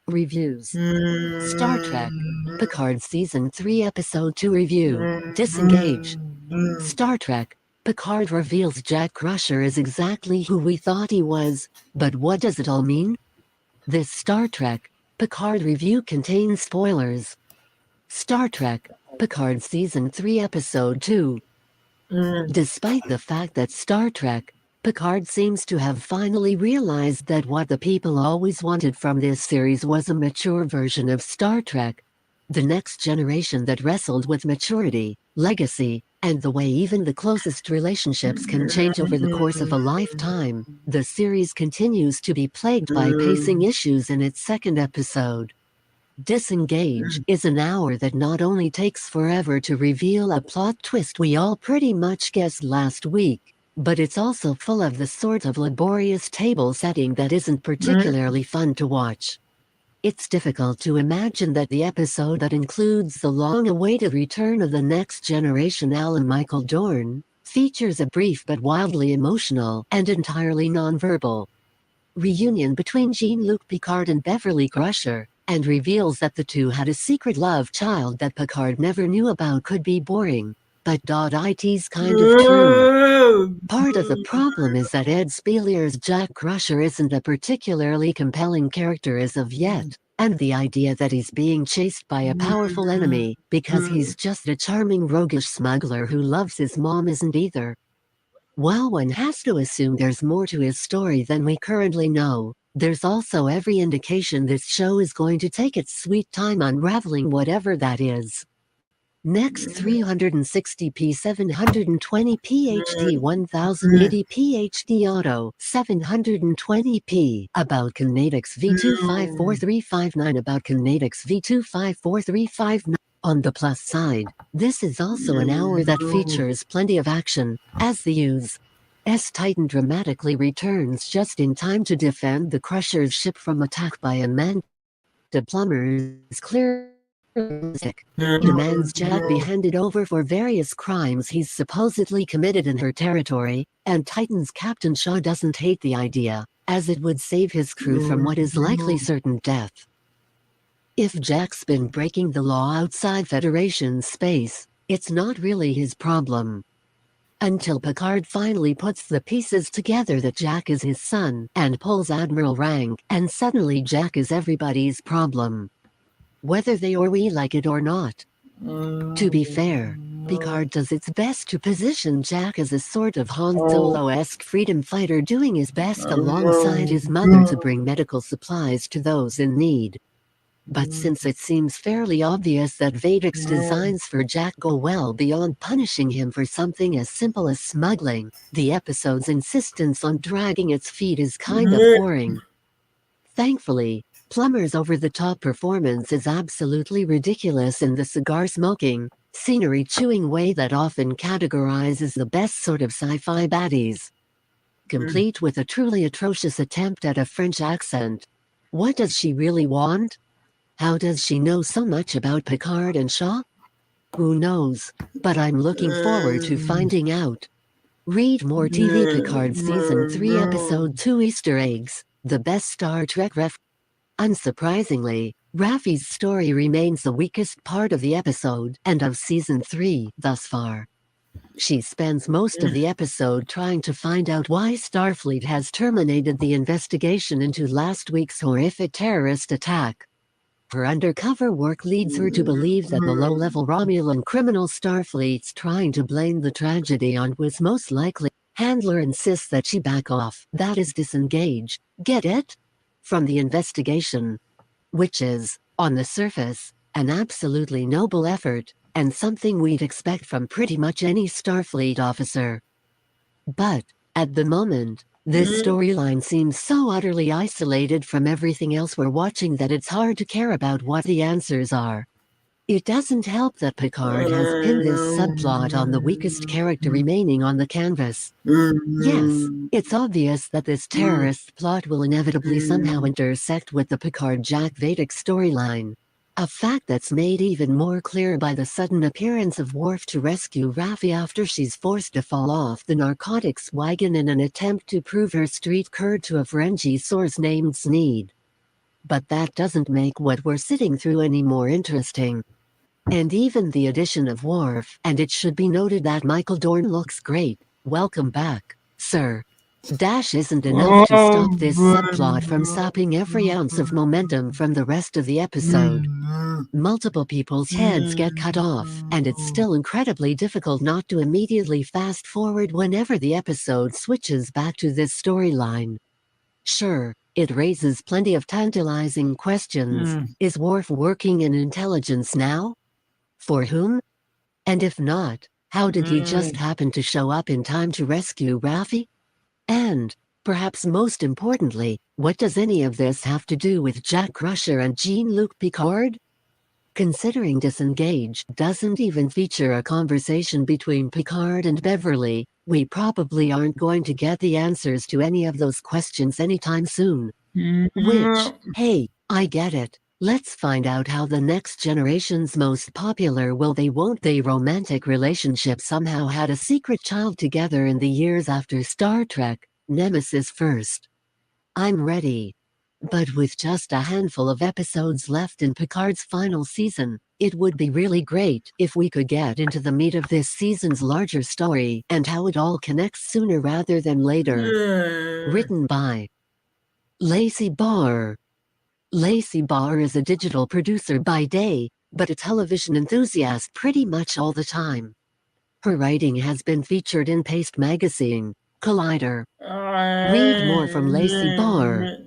Reviews. Star Trek Picard Season 3 Episode 2 Review. Disengage. Star Trek Picard reveals Jack Crusher is exactly who we thought he was, but what does it all mean? This Star Trek Picard review contains spoilers. Star Trek Picard Season 3 Episode 2. Despite the fact that Star Trek Picard seems to have finally realized that what the people always wanted from this series was a mature version of Star Trek, the next generation that wrestled with maturity, legacy, and the way even the closest relationships can change over the course of a lifetime, the series continues to be plagued by pacing issues in its second episode. Disengage is an hour that not only takes forever to reveal a plot twist we all pretty much guessed last week, but it's also full of the sort of laborious table setting that isn't particularly fun to watch. It's difficult to imagine that the episode that includes the long-awaited return of the next generation Alan Michael Dorn features a brief but wildly emotional and entirely non-verbal reunion between Jean-Luc Picard and Beverly Crusher, and reveals that the two had a secret love child that Picard never knew about. Could be boring, but it's kind of true. Part of the problem is that Ed Spieleer's Jack Crusher isn't a particularly compelling character as of yet, and the idea that he's being chased by a powerful enemy because he's just a charming roguish smuggler who loves his mom isn't either. While one has to assume there's more to his story than we currently know, there's also every indication this show is going to take its sweet time unraveling whatever that is. Next 360p 720p HD 1080p HD Auto 720p About Kinetics V254359 About Kinetics V254359. On the plus side, this is also an hour that features plenty of action, as the U.S. Titan dramatically returns just in time to defend the Crusher's ship from attack by Amanda Plummer's clear music. He demands Jack be handed over for various crimes he's supposedly committed in her territory, and Titan's Captain Shaw doesn't hate the idea, as it would save his crew from what is likely certain death. If Jack's been breaking the law outside Federation space, it's not really his problem. Until Picard finally puts the pieces together that Jack is his son and pulls Admiral rank, and suddenly Jack is everybody's problem. Whether they or we like it or not. To be fair, Picard does its best to position Jack as a sort of Han Solo-esque freedom fighter doing his best alongside his mother to bring medical supplies to those in need. But since it seems fairly obvious that Vadic's designs for Jack go well beyond punishing him for something as simple as smuggling, the episode's insistence on dragging its feet is kind of boring. Thankfully, Plummer's over-the-top performance is absolutely ridiculous in the cigar-smoking, scenery-chewing way that often categorizes the best sort of sci-fi baddies. Complete with a truly atrocious attempt at a French accent. What does she really want? How does she know so much about Picard and Shaw? Who knows, but I'm looking forward to finding out. Read more TV Picard Season 3 Episode 2 Easter Eggs, the best Star Trek ref. Unsurprisingly, Raffi's story remains the weakest part of the episode and of Season 3 thus far. She spends most of the episode trying to find out why Starfleet has terminated the investigation into last week's horrific terrorist attack. Her undercover work leads her to believe that the low-level Romulan criminal Starfleet's trying to blame the tragedy on was most likely. Handler insists that she back off, that is disengage, get it? From the investigation. Which is, on the surface, an absolutely noble effort, and something we'd expect from pretty much any Starfleet officer. But, at the moment, this storyline seems so utterly isolated from everything else we're watching that it's hard to care about what the answers are. It doesn't help that Picard has pinned this subplot on the weakest character remaining on the canvas. Yes, it's obvious that this terrorist plot will inevitably somehow intersect with the Picard-Jack Vadic storyline. A fact that's made even more clear by the sudden appearance of Worf to rescue Raffi after she's forced to fall off the narcotics wagon in an attempt to prove her street cred to a Ferengi source named Sneed. But that doesn't make what we're sitting through any more interesting. And even the addition of Worf, and it should be noted that Michael Dorn looks great, welcome back, sir. Dash isn't enough to stop this subplot from sapping every ounce of momentum from the rest of the episode. Multiple people's heads get cut off, and it's still incredibly difficult not to immediately fast forward whenever the episode switches back to this storyline. Sure, it raises plenty of tantalizing questions. Is Worf working in intelligence now? For whom? And if not, how did he just happen to show up in time to rescue Raffi? And, perhaps most importantly, what does any of this have to do with Jack Crusher and Jean-Luc Picard? Considering Disengage doesn't even feature a conversation between Picard and Beverly, we probably aren't going to get the answers to any of those questions anytime soon. Which, hey, I get it. Let's find out how the next generation's most popular will-they-won't-they romantic relationship somehow had a secret child together in the years after Star Trek, Nemesis first. I'm ready. But with just a handful of episodes left in Picard's final season, it would be really great if we could get into the meat of this season's larger story and how it all connects sooner rather than later. Written by Lacey Barr. Lacey Barr is a digital producer by day, but a television enthusiast pretty much all the time. Her writing has been featured in Paste Magazine, Collider. Read more from Lacey Barr.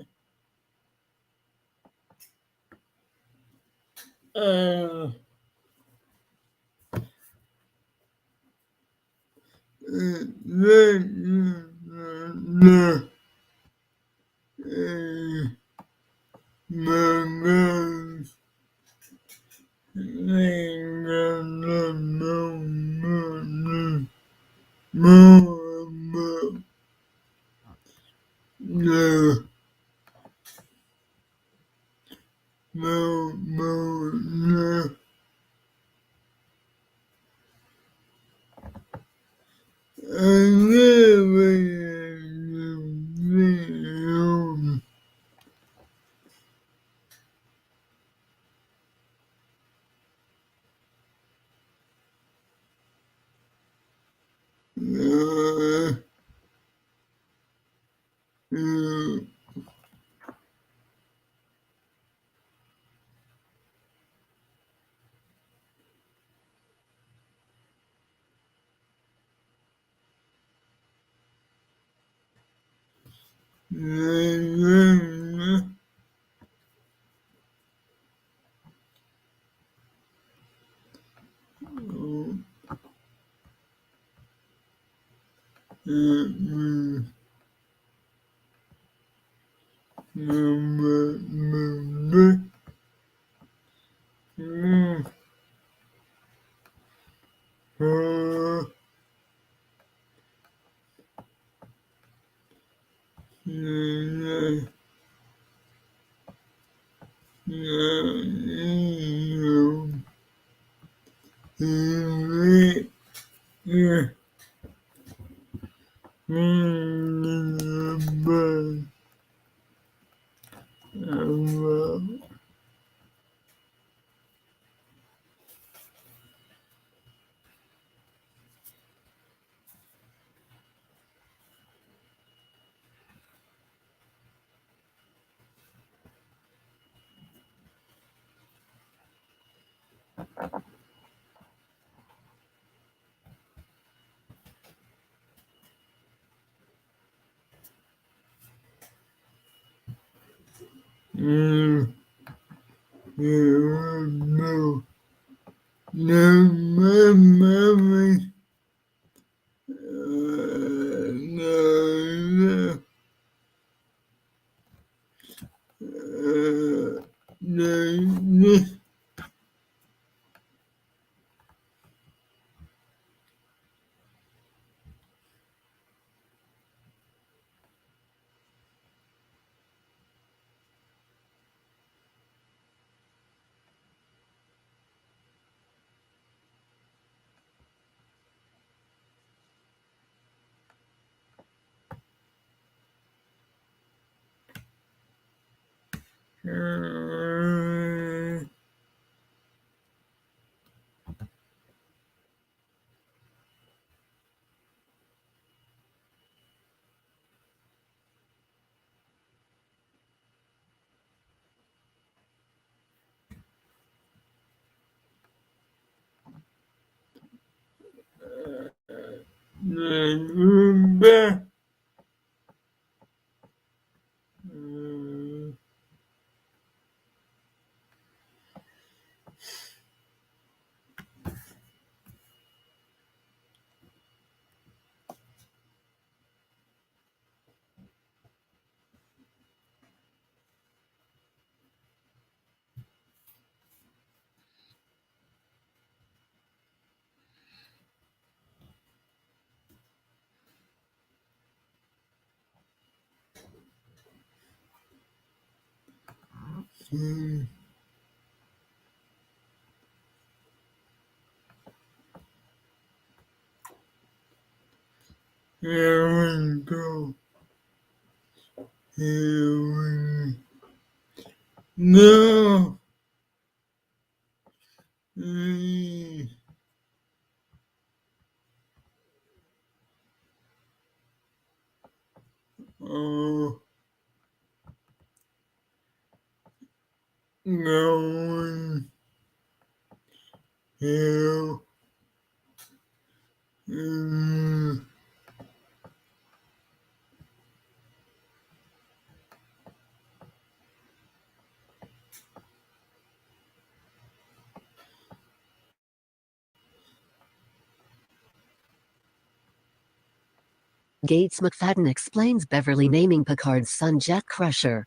Gates McFadden explains Beverly naming Picard's son Jack Crusher.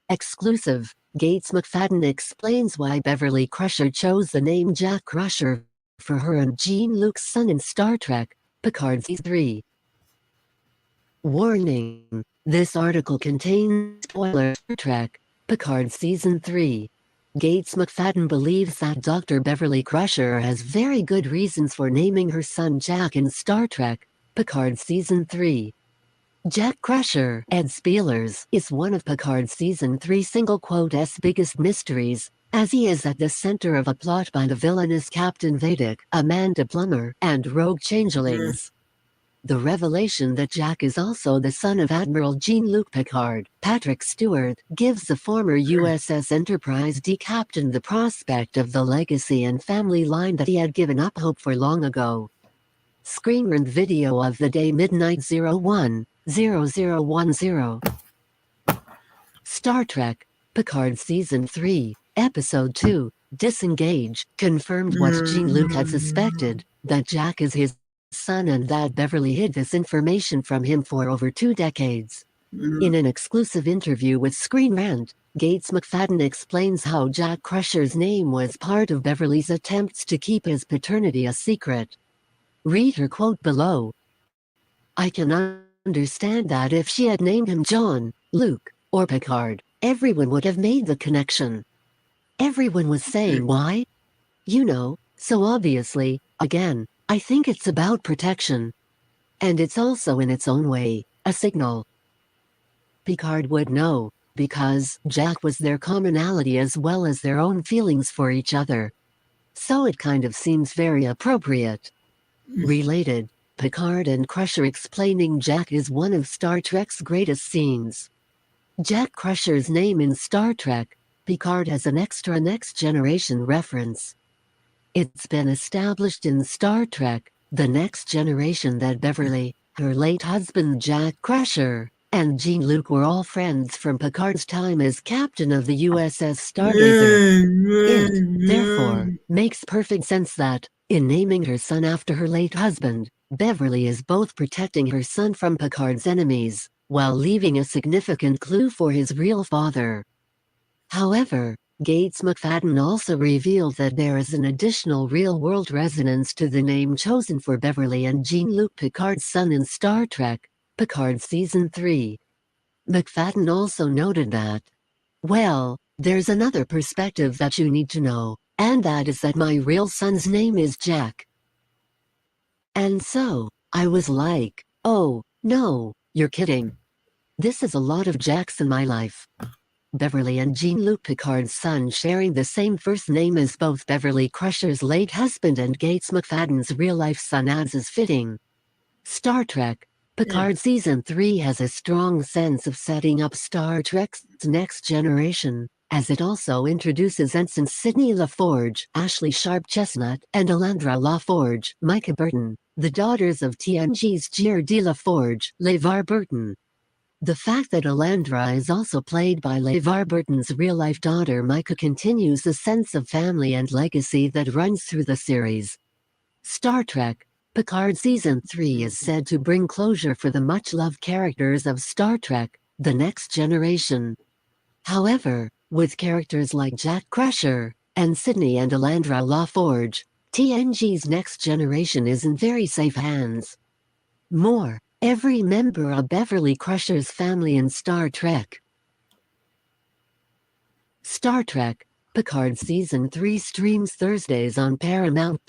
Exclusive. Gates McFadden explains why Beverly Crusher chose the name Jack Crusher for her and Jean-Luc's son in Star Trek, Picard Season 3. Warning. This article contains spoilers for Trek, Picard Season 3. Gates McFadden believes that Dr. Beverly Crusher has very good reasons for naming her son Jack in Star Trek, Picard Season 3. Jack Crusher, Ed Spielers, is one of Picard Season 3's biggest mysteries, as he is at the center of a plot by the villainous Captain Vadic, Amanda Plummer, and rogue changelings. The revelation that Jack is also the son of Admiral Jean-Luc Picard, Patrick Stewart, gives the former USS Enterprise D captain the prospect of the legacy and family line that he had given up hope for long ago. Screen video of the day midnight 01:0010. Star Trek, Picard Season 3, Episode 2, Disengage, confirmed what Jean-Luc had suspected, that Jack is his son and that Beverly hid this information from him for over 2 decades. In an exclusive interview with Screen Rant, Gates McFadden explains how Jack Crusher's name was part of Beverly's attempts to keep his paternity a secret. Read her quote below. "I can understand that if she had named him John, Luke, or Picard, everyone would have made the connection. Everyone was saying why? You know, so obviously, again, I think it's about protection. And it's also in its own way, a signal. Picard would know, because Jack was their commonality as well as their own feelings for each other. So it kind of seems very appropriate." Related, Picard and Crusher explaining Jack is one of Star Trek's greatest scenes. Jack Crusher's name in Star Trek, Picard has an extra Next Generation reference. It's been established in Star Trek, The Next Generation that Beverly, her late husband Jack Crusher, and Jean-Luc were all friends from Picard's time as captain of the USS Stargazer. It, therefore, makes perfect sense that, in naming her son after her late husband, Beverly is both protecting her son from Picard's enemies, while leaving a significant clue for his real father. However, Gates McFadden also revealed that there is an additional real-world resonance to the name chosen for Beverly and Jean-Luc Picard's son in Star Trek, Picard Season 3. McFadden also noted that, "Well, there's another perspective that you need to know, and that is that my real son's name is Jack." And so, I was like, oh, no, you're kidding. This is a lot of Jacks in my life. Beverly and Jean-Luc Picard's son sharing the same first name as both Beverly Crusher's late husband and Gates McFadden's real-life son adds as fitting. Star Trek, Picard Season 3 has a strong sense of setting up Star Trek's Next Generation, as it also introduces Ensign Sidney LaForge, Ashley Sharp Chestnut, and Alandra LaForge, Micah Burton, the daughters of TNG's Geordie LaForge, LeVar Burton. The fact that Alandra is also played by LeVar Burton's real-life daughter Micah continues the sense of family and legacy that runs through the series. Star Trek, Picard Season 3 is said to bring closure for the much-loved characters of Star Trek, The Next Generation. However, with characters like Jack Crusher, and Sidney and Alandra LaForge, TNG's Next Generation is in very safe hands. More, every member of Beverly Crusher's family in Star Trek. Star Trek, Picard Season 3 streams Thursdays on Paramount+.